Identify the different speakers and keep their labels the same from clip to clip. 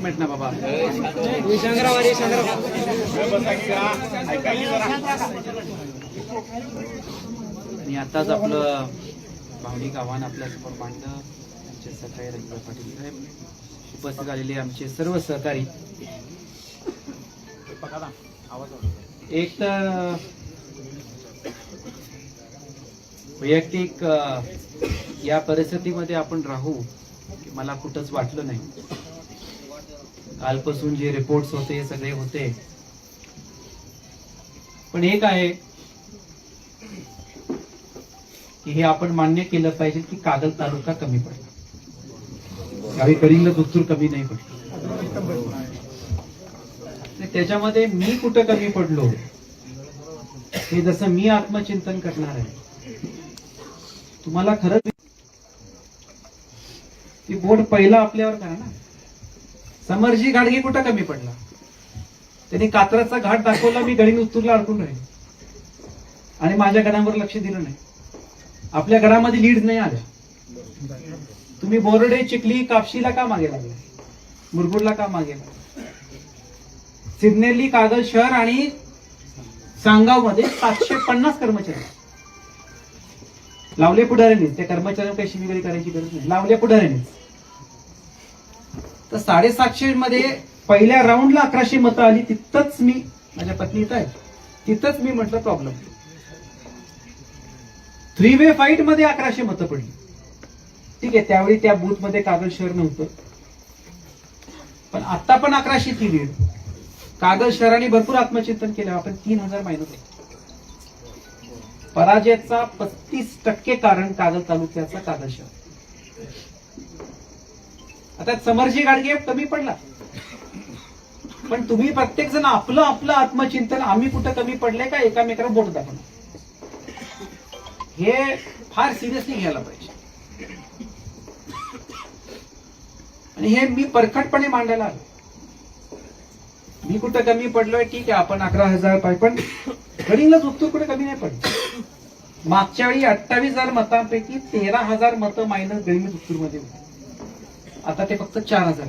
Speaker 1: Minute ना बाबा. आणि आताच आपलं भावनिक आव्हान आपल्यासमोर मांडलं. आमचे सहकारी रवींद्र पाटील साहेब, उपस्थित आलेले आमचे सर्व सहकारी. एक तर वैयक्तिक या परिस्थितीमध्ये आपण राहू मला कुठंच वाटलं नाही. कालपासून जे रिपोर्ट्स होते सगळे होते, पण एक आहे की हे आपण मान्य केलं पाहिजे की कागल तालुका कमी पडला, गावी कडिंगला दुस्तूर कमी नाही पडलं. त्याच्यामध्ये मी कुठं कमी पडलो हे जसं मी आत्मचिंतन करणार आहे. तुम्हाला खरंच ती बोट पहिला आपल्यावर करा ना. समरजी घाटगे कुठं कमी पडला? त्यांनी कात्रजचा घाट दाखवला, मी गडिंग उत्तूरला अडकून राहील आणि माझ्या गडांवर लक्ष दिलं नाही. आपल्या गडामध्ये लीड नाही आल्या. तुम्ही बोर्डे, चिखली, कापशीला का मागे लागला? मुरगुडला का मागे लागला? सिग्नेली, कागल शहर आणि सांगाव मध्ये 750 कर्मचारी लावले पुढाऱ्यांनीच. त्या कर्मचाऱ्यांना काही शिबिगरी करायची गरज नाही, लावल्या पुढाऱ्यांनीच. तर 750 मध्ये पहिल्या राऊंडला 1100 मतं आली. तिथंच मी, माझ्या पत्नी इथं आहे, तिथंच मी म्हटलं प्रॉब्लेम. 3 वे फाईट मध्ये 1100 मतं पडली. ठीक आहे, त्यावेळी त्या बूथ मध्ये कागल शहर नव्हतं, पण आता पण 1100 ची लीड. कागल शहराने भरपूर आत्मचिंतन केलं. आपण 3000 मायनस होतो. पराजयाचा 35% कारण कागल तालुक्याचा कागल शहर. आता समरजी गाडगे कमी पडला, पण तुम्ही प्रत्येक जण आपलं आपलं आत्मचिंतन, आम्ही कुठं कमी पडले का एकामेकाला बोट दाखवणं, हे फार सिरियसली घ्यायला पाहिजे. आणि हे मी परखडपणे मांडायला आलो. मी कुठं कमी पडलोय ठीक आहे, आपण 11,000 पाहिजे, पण गडिंगलाच उत्तर कुठे कमी नाही पडलं. मागच्या वेळी 28,000 मतांपैकी 13,000 मतं मायनस गडिंग उत्तर मध्ये होते. आता ते फक्त 4,000.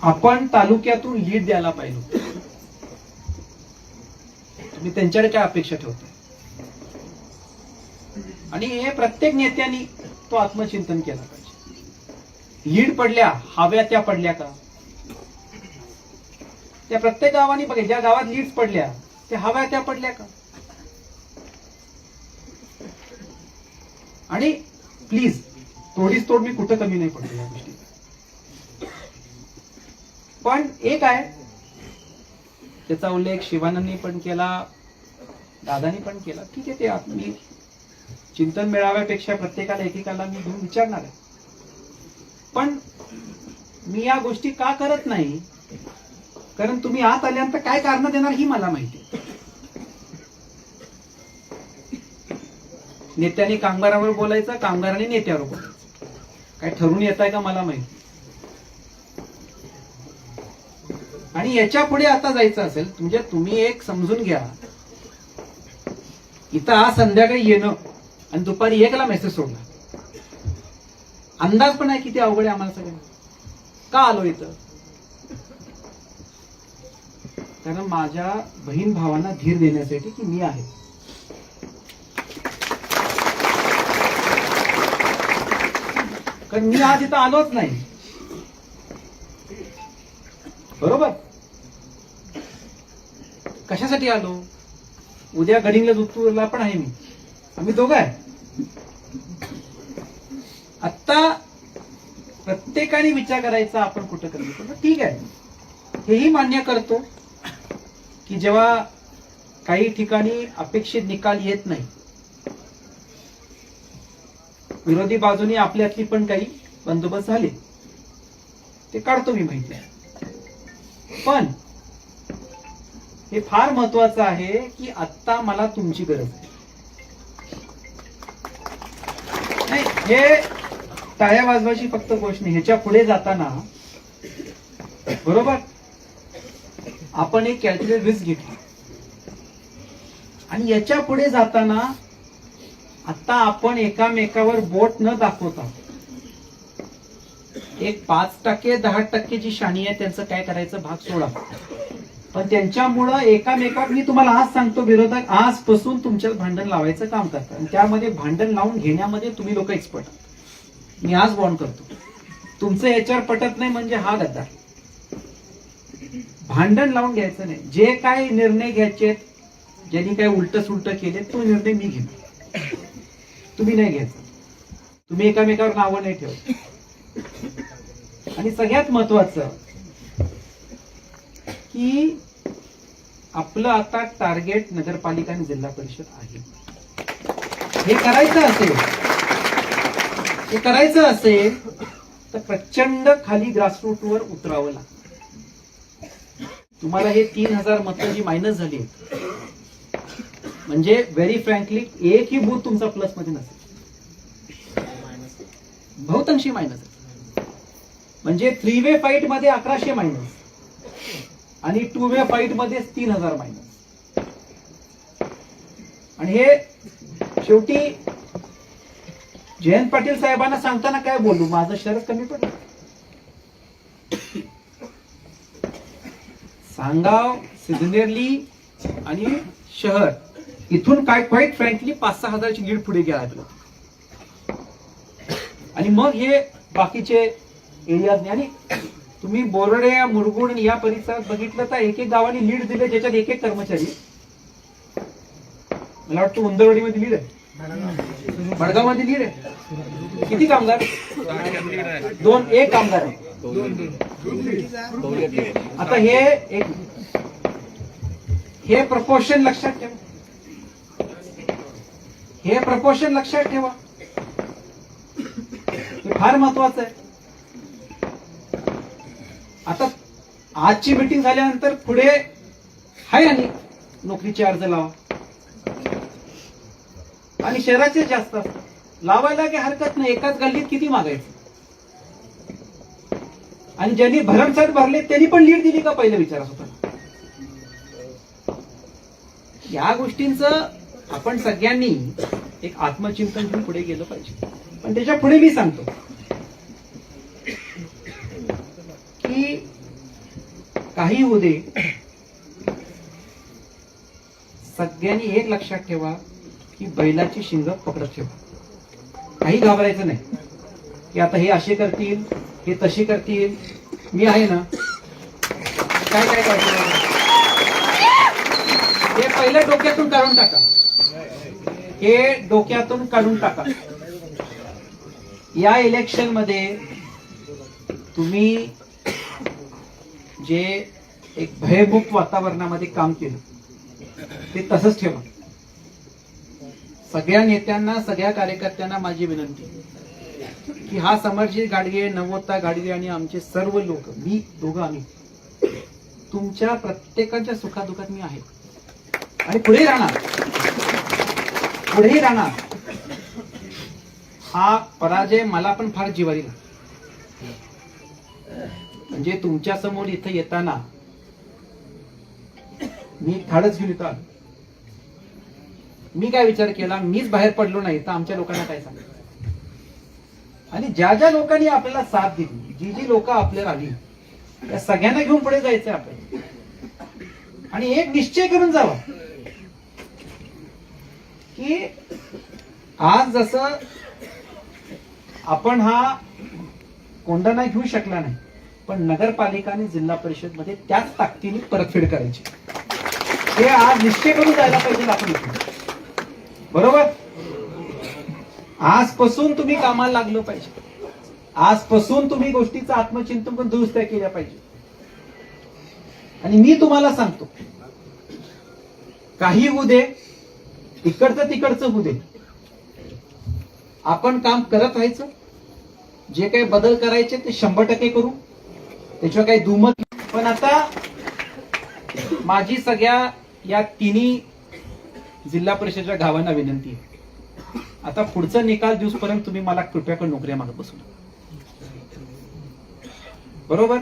Speaker 1: आपण तालुक्यातून लीड द्यायला पाहिजे. तुम्ही त्यांच्याकडे काय अपेक्षा ठेवता? आणि हे प्रत्येक नेत्यांनी तो आत्मचिंतन केला पाहिजे. लीड पडल्या, हव्या त्या पडल्या का? त्या प्रत्येक गावाने बघा, ज्या गावात लीड्स पडल्या त्या हव्या त्या पडल्या का? आणि प्लीज तोडीस तोड मी कुठं कमी नाही पडलो या गोष्टी. पण एक आहे, त्याचा उल्लेख शिवानंदनी पण केला, दादानी पण केला. ठीक आहे, ते मी चिंतन मेळाव्यापेक्षा प्रत्येकाला एकेकाला मी घेऊन विचारणार आहे. पण मी या गोष्टी का करत नाही, कारण तुम्ही आत आल्यानंतर काय कारण देणार ही मला माहिती आहे. नेत्यांनी कामगारावर बोलायचं, कामगारांनी नेत्यावर बोलायचं. काय ठरवून येत आहे का मला माहिती. आणि याच्या पुढे आता जायचं असेल म्हणजे तुम्ही एक समजून घ्या, इथं आज संध्याकाळी येणं आणि दुपारी 1ला मेसेज सोडला, अंदाज पण आहे किती अवघड आहे आम्हाला सगळ्यांना. का आलो इथं? कारण माझ्या बहीण भावांना धीर देण्यासाठी की मी आहे. कारण मी आज इथं आलोच नाही, बरोबर? कशासाठी आलो? उद्या गडिंगला उत्तूरला पण आहे मी, आम्ही दोघं आहे. आता प्रत्येकाने विचार करायचा आपण कुठं कमी पडलो. ठीक आहे, हेही मान्य करतो की जेव्हा काही ठिकाणी अपेक्षित निकाल येत नाही, विरोधी बाजूने आपल्यातली पण काही बंदोबस्त झाले, ते काढतो मी, माहिती आहे. पण हे फार महत्वाचं आहे की आता मला तुमची गरज आहे. नाही, हे टाळ्या वाजवायची फक्त गोष्ट नाही. ह्याच्या पुढे जाताना बरोबर आपण एक कॅल्क्युलेट रिस्क घेतली. आणि याच्या पुढे जाताना आता आपण एकामेकावर बोट न दाखवता एक 5% 10% जी शाणी आहे त्यांचं काय करायचं भाग सोडा, पण त्यांच्यामुळं एकामेकात मी तुम्हाला आज सांगतो, विरोधक आजपासून तुमच्यात भांडण लावायचं काम करतात आणि त्यामध्ये भांडण लावून घेण्यामध्ये तुम्ही लोक एक्सपर्ट आहात. मी आज वॉर्न करतो, तुमचं याच्यावर पटत नाही म्हणजे हा गद्दार. भांडण लावून घ्यायचं नाही. जे काय निर्णय घ्यायचे, ज्यांनी काय उलट सुलट केले, तो निर्णय मी घेईन, तुम्ही नाही घ्यायचा. तुम्ही एकामेकावर नावं नाही ठेवत. आणि सगळ्यात महत्वाचं की आपलं आता टार्गेट नगरपालिका आणि जिल्हा परिषद आहे. हे करायचं असेल तर प्रचंड खाली ग्रासरूटवर उतरावं लागतं. तुम्हाला हे 3000 मतं जी मायनस झाली म्हणजे व्हेरी फ्रँकली एकही बूथ तुमचा प्लस मध्ये नसेल, बहुतांशी मायनस. म्हणजे 3 वे फाईट मध्ये 1100 मायनस आणि 2 वे फाईट मध्ये 3000 मायनस. आणि हे शेवटी जयंत पाटील साहेबांना सांगताना काय बोलू, माझं शरद कमी पडलं. सांगाव, सिग्नरली आणि शहर इथून काय क्वाईट फ्रँकली 5-6 हजारची लीड पुढे गेला आपलं. आणि मग हे बाकीचे एरियाज. आणि तुम्ही बोर्डे, मुरगुड या परिसरात बघितलं तर एक गावाने लीड दिले, ज्याच्यात एक कर्मचारी. मला वाटतं उंदरवाडीमध्ये लीड आहे, भडगाव मध्ये लीड आहे. किती कामगार? 1 कामगार आहे. आता हे प्रपोर्शन लक्षात ठेवा, हे प्रपोर्शन लक्षात ठेवा, हे फार महत्वाचं आहे. आता आजची मीटिंग झाल्यानंतर पुढे हाय आणि नोकरीचे अर्ज लावा. आणि शहराचे जास्त असतात, लावायला काही हरकत नाही. एकाच गल्लीत किती मागायचं. आणि ज्यांनी भरमसाठ भरले त्यांनी पण लीड दिली का, पहिलं विचारा स्वतः. या गोष्टींचं आपण सगळ्यांनी एक आत्मचिंतन घेऊन पुढे गेलं पाहिजे. पण त्याच्या पुढे मी सांगतो की काही होऊ दे, सगळ्यांनी एक लक्षात ठेवा की बैलाची शिंग पकडत ठेवा. काही घाबरायचं नाही की आता हे असे करतील, हे तसे करतील. मी आहे ना, काय काय करतो हे पहिलं डोक्यातून काढून टाका. हे डोक्यातून काढून टाका. या इलेक्शन मध्ये तुम्ही जे एक भयमुक्त वातावरणामध्ये काम केलं ते तसंच ठेवा. सगळ्या नेत्यांना, सगळ्या कार्यकर्त्यांना माझी विनंती की हा समरजी गाडगे, नवोता गाडगे आणि आमचे सर्व लोक, मी दोघं, आम्ही तुमच्या प्रत्येकाच्या सुखादुखात मी आहे आणि पुढे राहणार. हा पराजय मला पण फार जिव्हारी लागला. म्हणजे तुमच्या समोर इथं येताना मी धाडस घेऊन येतो. मी काय विचार केला, मीच बाहेर पडलो नाही तर आमच्या लोकांना काय सांगायचं. आणि ज्या ज्या लोकांनी आपल्याला साथ दिली, जी जी लोक आपल्याला आली, त्या सगळ्यांना घेऊन पुढे जायचंय आपल्याला. आणि एक निश्चय करून जावा की आज जसं आपण हा कोंडाणा घेऊ शकला नाही, पण नगरपालिका आणि जिल्हा परिषद मध्ये त्याच ताकदीने परतफेड करायची. हे आज निश्चय करून जायला पाहिजे आपण. बरोबर? आजपासून तुम्ही कामाला लागलं पाहिजे. आजपासून तुम्ही गोष्टीचं आत्मचिंतन पण दुरुस्त्या केल्या पाहिजे. आणि मी तुम्हाला सांगतो, काही होऊ दे, इकडचं तिकडचं होऊ दे, आपण काम करत राहायचं. जे काही बदल करायचे ते 100% करू, त्याच्यावर काही दुमत. पण आता माझी सगळ्या या तिन्ही जिल्हा परिषदेच्या गावांना विनंती आहे, आता पुढचा निकाल दिवसपर्यंत तुम्ही मला कृपया करून नोकऱ्या मागत बसू नका. बरोबर?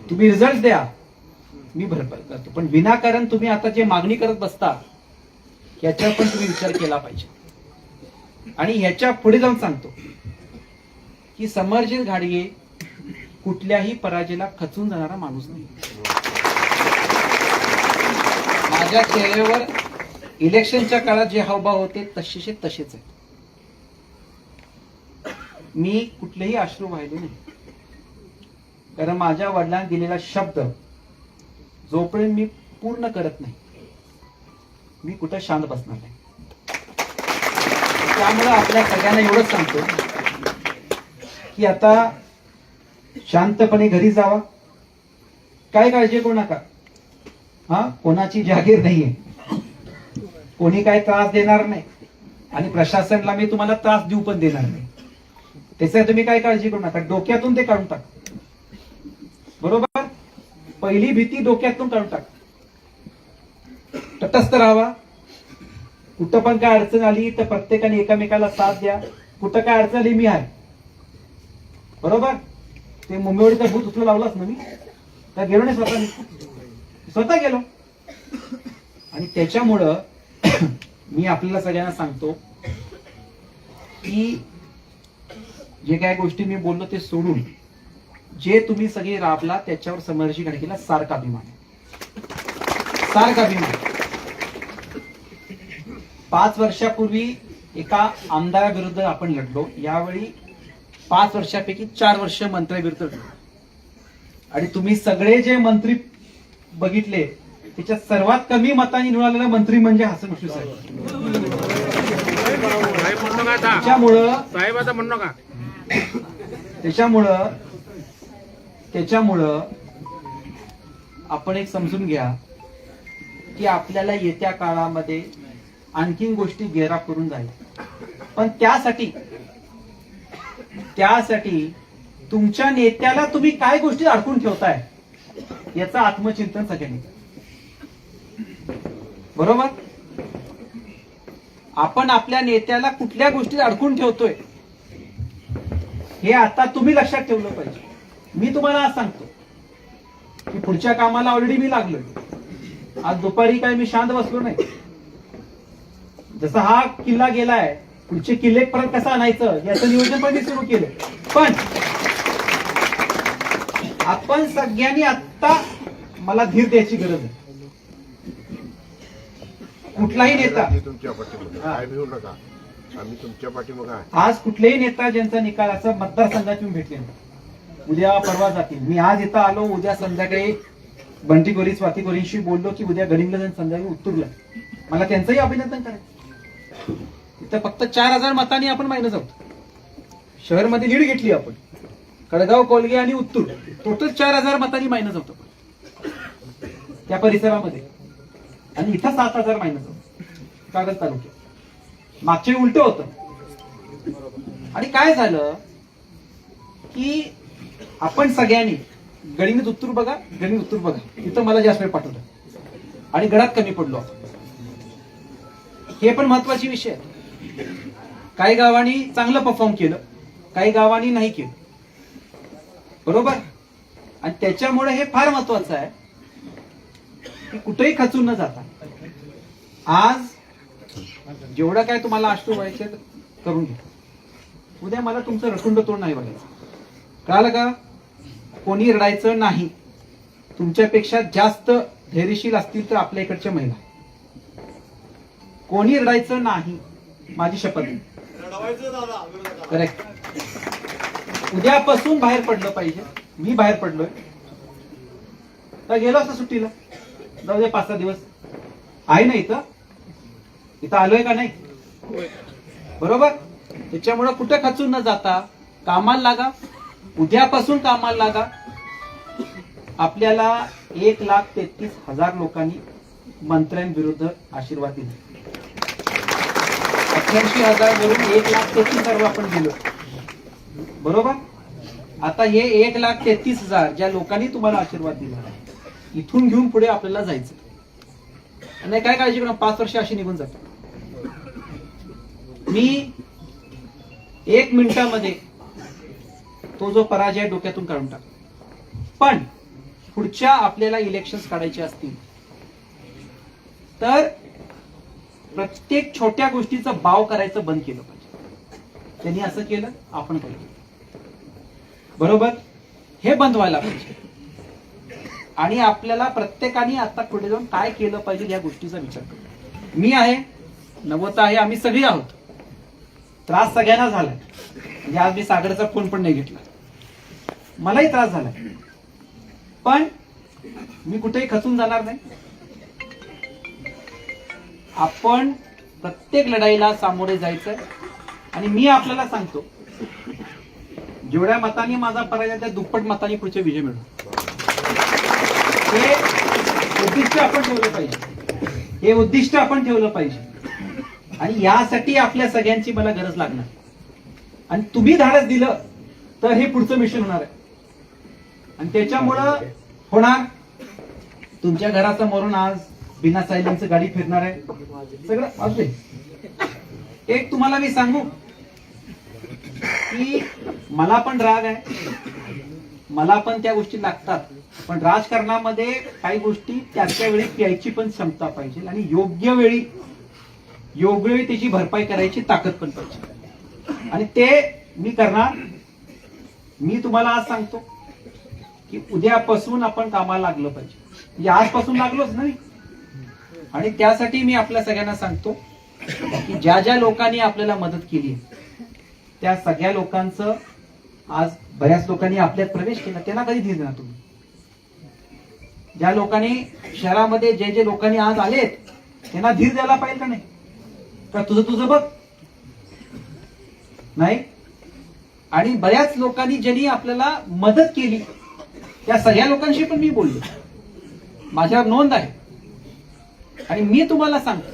Speaker 1: तुम्ही रिझल्ट द्या, मी भरपाई करतो. पण विनाकारण तुम्ही आता जे मागणी करत बसता याच्यावर पण तुम्ही विचार केला पाहिजे. आणि ह्याच्या पुढे जाऊन सांगतो की समरजित घाडगे कुठल्याही पराजयाला खचून जाणारा माणूस नाही. माझ्या चेहऱ्यावर इलेक्शनच्या काळात जे हावभाव होते तसेचे तसेच आहेत. मी कुठलेही अश्रू वाहिले नाही, कारण माझ्या वडिलांनी दिलेला शब्द जोपर्यंत मी पूर्ण करत नाही मी कुठं शांत बसणार नाही. त्यामुळे आपल्या सगळ्यांना एवढंच सांगतो की आता शांतपणे घरी जावा, काय काळजी करू नका. कोणाची जागीर नाहीये, कोणी काय त्रास देणार नाही आणि प्रशासनाला मी तुम्हाला त्रास देऊ पण देणार नाही. त्याचं तुम्ही काय काळजी करू नका, डोक्यातून ते काढून टाका. बरोबर, पहिली भीती डोक्यातून काढून टाका. तटस्थ राहावा. कुठं पण काय अडचण आली तर प्रत्येकाने एकमेकाला साथ द्या. कुठं काय अडचण आली मी आहे. बरोबर, ते मुंबईवरचा भूत उचलून लावलाच ना मी, तर गेलो नाही, स्वतः गेलो. आणि त्याच्यामुळं मी आपल्याला सगळ्यांना सांगतो की जे काय गोष्टी मी बोललो ते सोडून जे तुम्ही सगळे राबला त्याच्यावर समर्शी घडकीला सारखा अभिमान, सारखा अभिमान. 5 वर्षापूर्वी एका आमदाराविरुद्ध आपण लढलो, यावेळी 5 वर्षापैकी 4 वर्ष मंत्र्याविरुद्ध लढलो. आणि तुम्ही सगळे जे मंत्री बघितले त्याच्यात सर्वात कमी मतांनी निवडून आलेला मंत्री म्हणजे हसन मुश्रीफ साहेब. त्याच्यामुळं आपण एक समजून घ्या की आपल्याला येत्या काळामध्ये आणखीन गोष्टी गेरा करून जाईल. पण त्यासाठी तुमच्या नेत्याला तुम्ही काय गोष्टी अडकून ठेवताय याचं आत्मचिंतन सगळ्यांनी. बरोबर, आपण आपल्या नेत्याला कुठल्या गोष्टी अडकून ठेवतोय हे आता तुम्ही लक्षात ठेवलं पाहिजे. मी तुम्हाला आज सांगतो की पुढच्या कामाला ऑलरेडी मी लागलोय. आज दुपारी काय मी शांत बसलो नाही. जसा हा किल्ला गेलाय, पुढचे किल्ले परत कसं आणायचं याचं नियोजन पण मी सुरू केलं. पण आपण सगळ्यांनी आता मला धीर द्यायची गरज आहे. कुठलाही नेता
Speaker 2: तुमच्या पाठीमागे काय भिवू नका, आम्ही तुमच्या पाठीमागे आहे.
Speaker 1: आज कुठलेही नेता ज्यांचा निकाल असं मतदारसंघात येऊन भेटले नाही, उद्या परवा जातील. मी आज इथं आलो, उद्या संध्याकाळी बंटी गोरी स्वाती गोरींशी बोललो की उद्या गडिंगला जाऊन संध्याकाळी उत्तरला. मला त्यांचंही अभिनंदन करायचं. इथं फक्त 4000 मतांनी आपण मायनस आहोत. शहरमध्ये लीड घेतली आपण, कडगाव, कोलगे आणि उत्तूर टोटल 4000 मतांनी मायनस होतो त्या परिसरामध्ये. आणि इथं 7000 मायनस होत कागद तालुक्यात. मागचे उलट होतं. आणि काय झालं की आपण सगळ्यांनी गणित उत्तूर बघा, गणित उत्तूर बघा, इथं मला जास्त वेळ पाठवलं आणि गडात कमी पडलो आपण. हे पण महत्वाचे विषय आहेत. काही गावांनी चांगलं परफॉर्म केलं, काही गावांनी नाही केलं. बरोबर, आणि त्याच्यामुळे हे फार महत्वाचं आहे की कुठेही खचून न जाता आज जेवढं काय तुम्हाला अश्रू व्हायचे करून घ्या. उद्या मला तुमचं रटुंड तोड नाही बघायचं. कळालं का? कोणी रडायचं नाही. तुमच्यापेक्षा जास्त धैर्यशील असतील तर आपल्या इकडच्या महिला. कोणी रडायचं नाही, माझी शपथ. करेक्ट. उद्यापासून बाहेर पडलं पाहिजे. मी बाहेर पडलोय तर गेलो असं सुट्टीला, जाऊ दे 5-6 दिवस आहे ना. इथं आलोय का नाही? बरोबर. त्याच्यामुळे कुठे खचून न जाता कामाला लागा. उद्यापासून कामाला लागा. आपल्याला 1,33,000 लोकांनी मंत्र्यांविरुद्ध आशीर्वाद दिले. 88,000 वरून 1,33,000 आपण गेलो. बरोबर. आता हे 1,33,000 ज्या लोकांनी तुम्हाला आशीर्वाद दिला, इथून घेऊन पुढे आपल्याला जायचं नाही. काय काळजी करू, 5 वर्ष अशी निघून जातात. मी 1 मिनिटामध्ये तो जो पराजय डोक्यातून काढून टाक. पण पुढच्या आपल्याला इलेक्शन्स काढायचे असतील तर प्रत्येक छोट्या गोष्टीचा बाव करायचं बंद केलं पाहिजे. त्यांनी असं केलं, आपण केलं. बरोबर. हे बंद व्हायला पाहिजे. आणि आपल्याला प्रत्येकाने आता पुढे जाऊन काय केलं पाहिजे या गोष्टीचा विचार करू. मी आहे, नवता आहे, आम्ही सगळी आहोत. त्रास सगळ्यांना झालाय. म्हणजे आज मी सागरचा फोन पण नाही घेतला, मलाही त्रास झालाय. पण मी कुठेही खचून जाणार नाही. आपण प्रत्येक लढाईला सामोरे जायचंय. आणि मी आपल्याला सांगतो, जेवढ्या मतांनी माझा पराजय त्या दुप्पट मतांनी पुढचे विजय मिळू. हे उद्दिष्ट आपण ठेवलं पाहिजे. हे उद्दिष्ट आपण ठेवलं पाहिजे. आणि यासाठी आपल्या सगळ्यांची मला गरज लागणार. आणि तुम्ही धाडस दिलं तर हे पुढचं मिशन होणार आहे. आणि त्याच्यामुळं होणार, तुमच्या घरासमोरून आज बिना सायलेन्स गाडी फिरणार आहे. सगळं असते. एक तुम्हाला मी सांगू की मला पण राग आहे, मला पण त्या गोष्टी लागतात. पण राजकारणामध्ये काही गोष्टी त्याच्या वेळी प्यायची पण क्षमता पाहिजे. आणि योग्य वेळी त्याची भरपाई करायची ताकद पण पाहिजे. आणि ते मी करणार. मी तुम्हाला आज सांगतो की उद्यापासून आपण कामाला लागलं पाहिजे. म्हणजे आजपासून लागलोच नाही. आणि त्यासाठी मी आपल्या सगळ्यांना सांगतो की ज्या ज्या लोकांनी आपल्याला मदत केली त्या सगळ्या लोकांचं, आज बऱ्याच लोकांनी आपल्यात प्रवेश केला, त्यांना कधी धीर देणार तुम्ही? ज्या लोकांनी शहरामध्ये जे लोकांनी आज आलेत त्यांना धीर द्यायला पाहिजे का नाही? का तुझं बघ नाही? आणि बऱ्याच लोकांनी ज्यांनी आपल्याला मदत केली त्या सगळ्या लोकांशी पण मी बोललो, माझ्यावर नोंद आहे. आणि मी तुम्हाला सांगतो,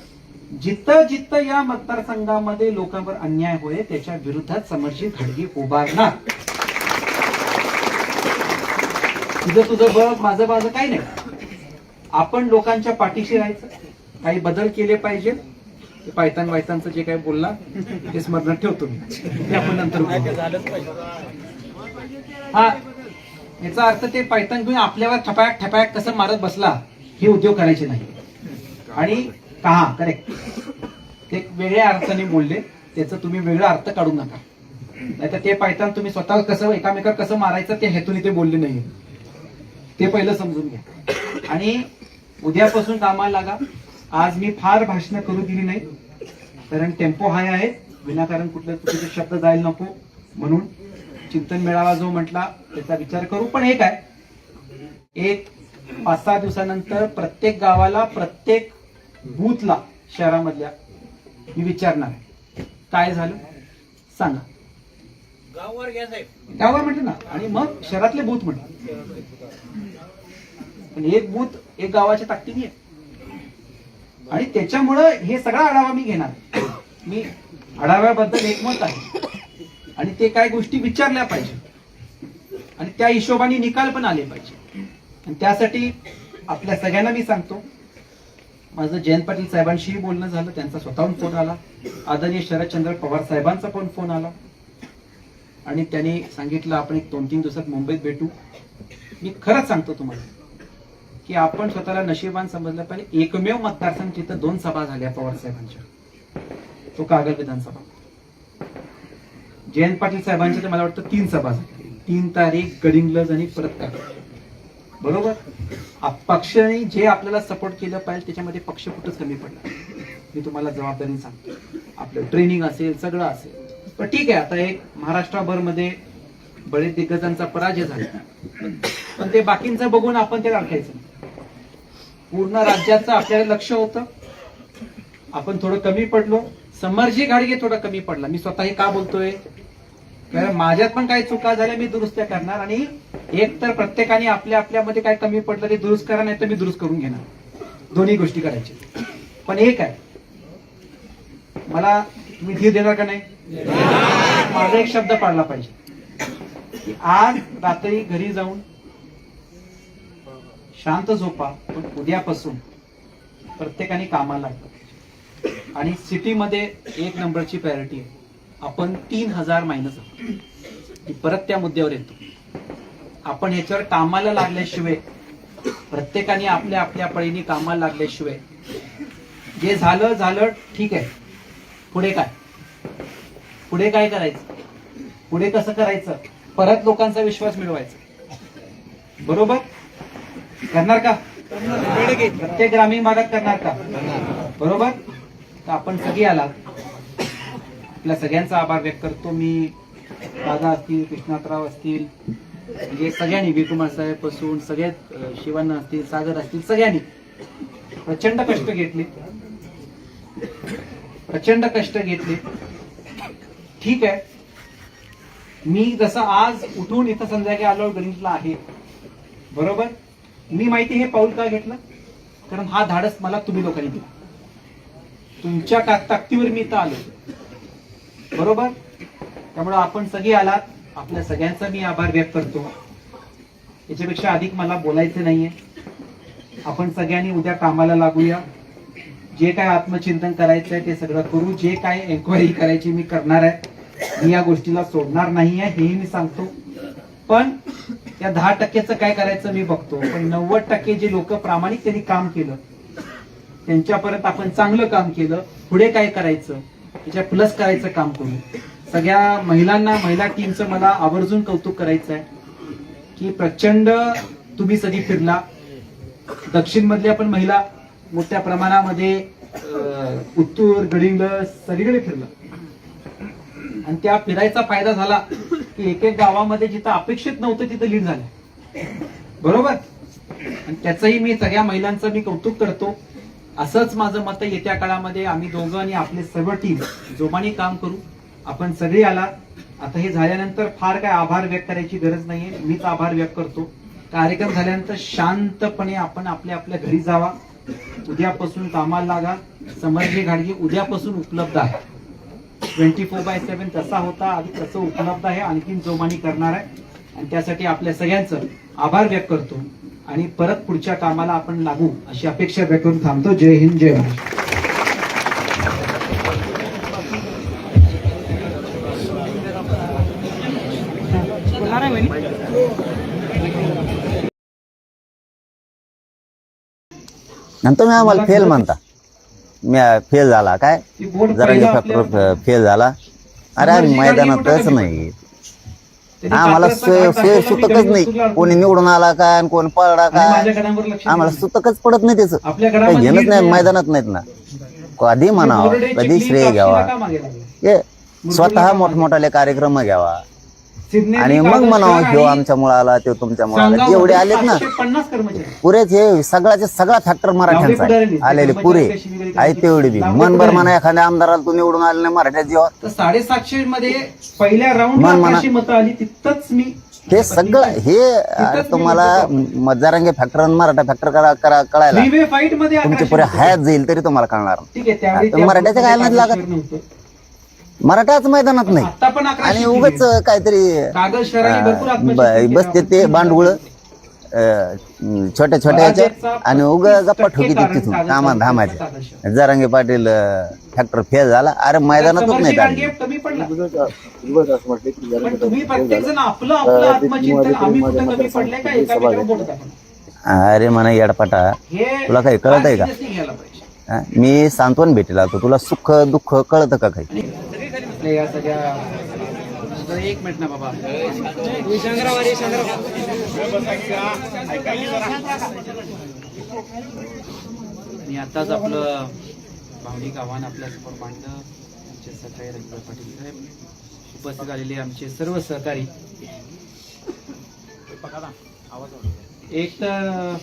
Speaker 1: जिथं जिथं या मतदारसंघामध्ये लोकांवर अन्याय होईल त्याच्या विरोधात समरजी घडगी उभारणार. तुझं बघ, माझं काही नाही. आपण लोकांच्या पाठीशी राहायचं. काही बदल केले पाहिजे. पायतान वायतांचं जे काही बोलला ते स्मरणात ठेवतो मी. ते आपण नंतर हा, याचा अर्थ ते पायतान घेऊन आपल्यावर ठपाक कसं मारत बसला हे उद्योग करायचे नाही. आणि करेक्ट, ते वेगळ्या अर्थाने बोलले, त्याचा तुम्ही वेगळा अर्थ काढू नका. नाहीतर ते पायतान तुम्ही स्वतः कसं एकामेकावर कसं मारायचं ते हेतून ते बोलले नाही. ते पहिलं समजून घ्या. आणि उद्यापासून कामाला लागा. आज मी फार भाषणं करू दिली नाही, कारण टेम्पो हाय आहे. विनाकारण कुठले शब्द जायला नको म्हणून चिंतन मेळावा जो म्हटला त्याचा विचार करू. पण एक आहे, एक 5-6 दिवसानंतर प्रत्येक गावाला, प्रत्येक बूथला शहरामधल्या मी विचारणार काय झालं सांगा. गावावर म्हटलं ना, आणि मग शहरातले बूथ म्हटलं. पण एक बूथ एक गावाच्या ताकदीने आहे. आणि त्याच्यामुळं हे सगळा आढावा मी घेणार. मी आढाव्याबद्दल एकमत आहे. आणि ते काय गोष्टी विचारल्या पाहिजे आणि त्या हिशोबाने निकाल पण आले पाहिजे. आणि त्यासाठी आपल्या सगळ्यांना मी सांगतो, माझं जयंत पाटील साहेबांशीही बोलणं झालं, त्यांचा स्वतःहून फोन आला. आदरणीय शरदचंद्र पवार साहेबांचा पण फोन आला. आणि त्यांनी सांगितलं आपण एक 2-3 दिवसात मुंबईत भेटू. मी खरंच सांगतो तुम्हाला की आपण स्वतःला नशीबवान समजलं पाहिजे. एकमेव मतदारसंघ जिथं 2 सभा झाल्या पवार साहेबांच्या, तो कागल विधानसभा. जयंत पाटील साहेबांच्या तर मला वाटतं 3 सभा झाल्या. 3 तारीख, गडिंग्लज आणि परत कागल. बरोबर. पक्षाने जे आपल्याला सपोर्ट केलं पाहिजे त्याच्यामध्ये पक्ष कुठंच कमी पडला. मी तुम्हाला जबाबदारीने सांगतो. आपलं ट्रेनिंग असेल, सगळं असेल. पण ठीक आहे, आता एक महाराष्ट्रभर मध्ये बरेच दिग्गजांचा पराजय झाला, पण ते बाकींचं बघून आपण ते राखायचं. पूर्ण राज्याचं आपल्याला लक्ष होतं. आपण थोडं कमी पडलो. समरजी घाडगे थोडं कमी पडला. मी स्वतः हे का बोलतोय, कारण माझ्यात पण काही चुका झाल्या, मी दुरुस्त्या करणार. आणि एक तर प्रत्येकाने आपल्यामध्ये काय कमी पडलं ते दुरुस्त करा, नाही तर मी दुरुस्त करून घेणार. दोन्ही गोष्टी करायच्या. पण एक आहे, मला तुम्ही धीर देणार का नाही? माझा एक शब्द पाळला पाहिजे की आज रात्री घरी जाऊन शांत झोपा, पण उद्यापासून प्रत्येकाने कामाला लागलं. आणि सिटीमध्ये 1 नंबरची प्रायोरिटी आहे. आपण 3000 मायनस आहोत. परत त्या मुद्द्यावर येतो. आपण ह्याच्यावर कामाला लागल्याशिवाय, प्रत्येकाने आपल्या पळीने कामाला लागल्याशिवाय, जे झालं ठीक आहे. पुढे काय करायचं? पुढे कसं करायचं? परत लोकांचा विश्वास मिळवायचा. बरोबर करणार का? प्रत्येक ग्रामीण भागात करणार का? बरोबर. तर आपण सगळे आलात, आपल्या सगळ्यांचा आभार व्यक्त करतो. मी दादा असतील, कृष्णातराव असतील, म्हणजे सगळ्यांनी, विकुमार साहेब पासून सगळे, शिवांना असतील, सागर असतील, सगळ्यांनी प्रचंड कष्ट घेतले, प्रचंड कष्ट घेतले. ठीक आहे, मी जसं आज उठून इथं संध्याकाळी आलो गणितला आहे, बरोबर. मी माहिती हे पाऊल का घेतलं, कारण हा धाडस मला तुम्ही लोकांनी दिला. तुमच्या ताकदीवर मी इथं आलो, बरोबर. त्यामुळे आपण सगळे आलात, आपल्या सगळ्यांचा मी आभार व्यक्त करतो. याच्यापेक्षा अधिक मला बोलायचं नाहीये. आपण सगळ्यांनी उद्या कामाला लागूया. जे काय आत्मचिंतन करायचंय ते सगळं करू. जे काय एन्क्वायरी करायची मी करणार आहे. मी या गोष्टीला सोडणार नाहीये, हेही मी सांगतो. पण त्या 10% काय करायचं मी बघतो. पण 90% जे लोक प्रामाणिकपणे काम केलं, त्यांच्यापर्यंत आपण चांगलं काम केलं. पुढे काय करायचं, त्याच्या प्लस करायचं काम करू. सगळ्या महिलांना, महिला टीमचं मला आवर्जून कौतुक करायचं आहे की प्रचंड तुम्ही सगळी फिरला. दक्षिण मधल्या पण महिला मोठ्या प्रमाणामध्ये उत्तूर, गडिंग सगळीकडे फिरला. आणि त्या फिरायचा फायदा झाला की एक एक गावामध्ये जिथं अपेक्षित नव्हतं तिथं लीड झालं, बरोबर. आणि त्याचंही मी सगळ्या महिलांचं मी कौतुक करतो. असंच माझं मत आहे, येत्या काळामध्ये आम्ही दोघं आणि आपले सर्व टीम जोमाने काम करू. आपण सगळे आलात. आता हे झाल्यानंतर फार काय आभार व्यक्त करायची गरज नाहीये, मीच आभार व्यक्त करतो. कार्यक्रम झाल्यानंतर शांतपणे आपण आपल्या आपल्या घरी जावा. उद्यापासून कामाला लागा. समर्जी घाडगे उद्यापासून उपलब्ध आहे. 24/7 तसा होता, आधी तसं उपलब्ध आहे. आणखीन जोमानी करणार आहे. आणि त्यासाठी आपल्या सगळ्यांचं आभार व्यक्त करतो. आणि परत पुढच्या कामाला आपण लागू अशी अपेक्षा व्यक्त करून थांबतो. जय हिंद, जय महाराष्ट्र.
Speaker 3: आणि तुम्ही आम्हाला फेल म्हणता. मी फेल झाला काय, जरा फॅक्टर फेल झाला. अरे आम्ही मैदानातच नाही, आम्हाला सुतकच नाही. कोणी निवडून आला का आणि कोण पळला का, आम्हाला सुतकच पडत नाही. त्याचं घेणंच नाही, मैदानात नाहीत ना. कधी म्हणावं, कधी श्रेय घ्यावा, हे स्वतः मोठमोठाले कार्यक्रम घ्यावा आणि मग म्हणावं ह्यो आमच्यामुळे आला, तो तुमच्यामुळे आला. जेवढे आलेत ना पुरेच, हे सगळा फॅक्टर मराठ्यांचा आलेले पुरे आहे. तेवढे बी मनभर म्हणा एखाद्या आमदाराला तू निवडून आले नाही मराठ्या जीवावर.
Speaker 1: 750 मध्ये पहिल्या राऊंडला मतं आली, तिथंच मी
Speaker 3: हे सगळं हे तुम्हाला जरांगे फॅक्टर मराठा फॅक्टर कळायला तुमची पुरे हयात जाईल तरी तुम्हाला कळणार. मराठ्याच्या काय नाही लागत, मराठाच मैदानात नाही. आणि उगाच काहीतरी बसते ते बांडगुळ छोट्या छोट्या याच्या आणि उग गप्पा ठोकी तिथून कामा धामाचे. जरांगे पाटील फॅक्टर फेल झाला. अरे मैदानातच नाही. अरे म्हणा येडपाटा, तुला काही कळत आहे का? मी सांत्वन भेटेला तो, तुला सुख दुःख कळतं का काही?
Speaker 1: या सगळ्या एक मिनिट ना बाबा, आणि आताच आपलं भावनिक आव्हान आपल्या समोर मांडलं. आमचे सहकारी रवींद्र पाटील साहेब, उपस्थित आलेले आमचे सर्व सहकारी. एक तर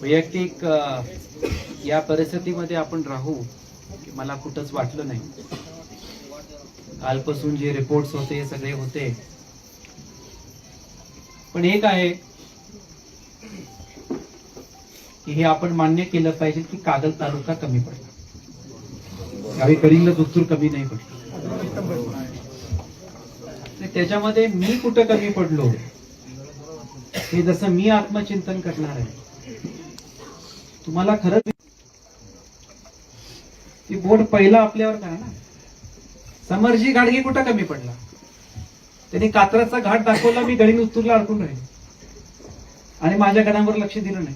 Speaker 1: वैयक्तिक या परिस्थितीमध्ये आपण राहू मला कुठंच वाटलं नाही. कालपासून जे रिपोर्ट्स होते हे सगळे होते. पण एक आहे की हे आपण मान्य केलं पाहिजे की कागल तालुका कमी पडला, गावी करिंगला दुस्तूर कमी नाही पडलं. त्याच्यामध्ये मी कुठं कमी पडलो हे जसं मी आत्मचिंतन करणार आहे. तुम्हाला खरंच ती बोट पहिला आपल्यावर करा ना. समर्जी घाडगे कुठं कमी पडला, त्यांनी कात्रजचा घाट दाखवला, मी गडिंग उत्तूरला अडकून राहिले आणि माझ्या गडांवर लक्ष दिलं नाही.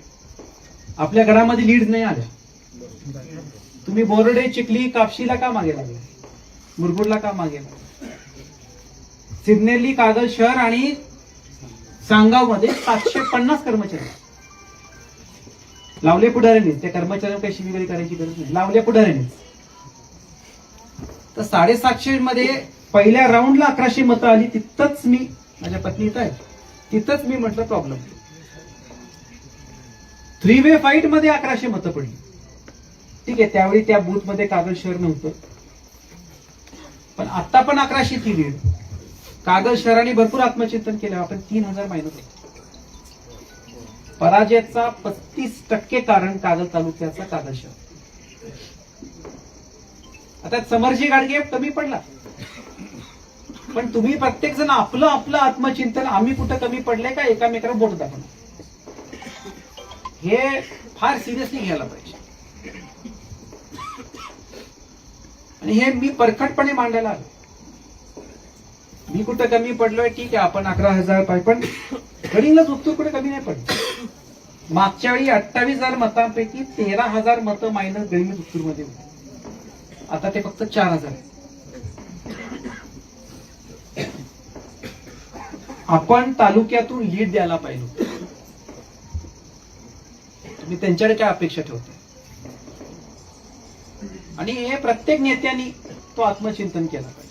Speaker 1: आपल्या गडामध्ये लीड नाही आल्या. तुम्ही बोर्डे, चिखली, कापशीला का मागे लागला, मुरगुडला का मागे लागला, सिग्नेली, कागल शहर आणि सांगाव मध्ये 750 कर्मचारी लावले पुढाऱ्यांनीच. त्या कर्मचाऱ्यांना काही शिवीगाळी करायची गरज नाही, लावल्या पुढाऱ्यांनीच. तर 750 मध्ये पहिल्या राऊंडला 1100 मतं आली. तिथंच मी, माझ्या पत्नी इथं आहे, तिथंच मी म्हटलं प्रॉब्लेम. 3 वे फाईट मध्ये 1100 मतं पडली. ठीक आहे, त्यावेळी त्या बूथ मध्ये कागल शहर नव्हतं, पण आता पण 1100 ती लीड. कागल शहराने भरपूर आत्मचिंतन केलं. आपण 3000 मायनस होतो. पराजयाचा 35% कारण कागल तालुक्याचा कागल शहर. आता समरजी गाडगे कमी पडला, पण तुम्ही प्रत्येक जण आपलं आपलं आत्मचिंतन, आम्ही कुठं कमी पडले का एकामेकाला बोट दाखवणं, हे फार सिरियसली घ्यायला पाहिजे. आणि हे मी परखडपणे मांडायला आलो. मी कुठं कमी पडलोय, ठीक आहे, आपण 11,000 पाहिजे, पण गडिंगलाच उत्तर कुठे कमी नाही पडलं. मागच्या वेळी 28,000 मतांपैकी 13,000 मतं मायनस गडिंग उत्तर मध्ये होती. आता ते फक्त 4,000 आहे. आपण तालुक्यातून लीड द्यायला पाहिजे. तुम्ही त्यांच्याकडे काय अपेक्षा ठेवता? आणि हे प्रत्येक नेत्यांनी तो आत्मचिंतन केला पाहिजे.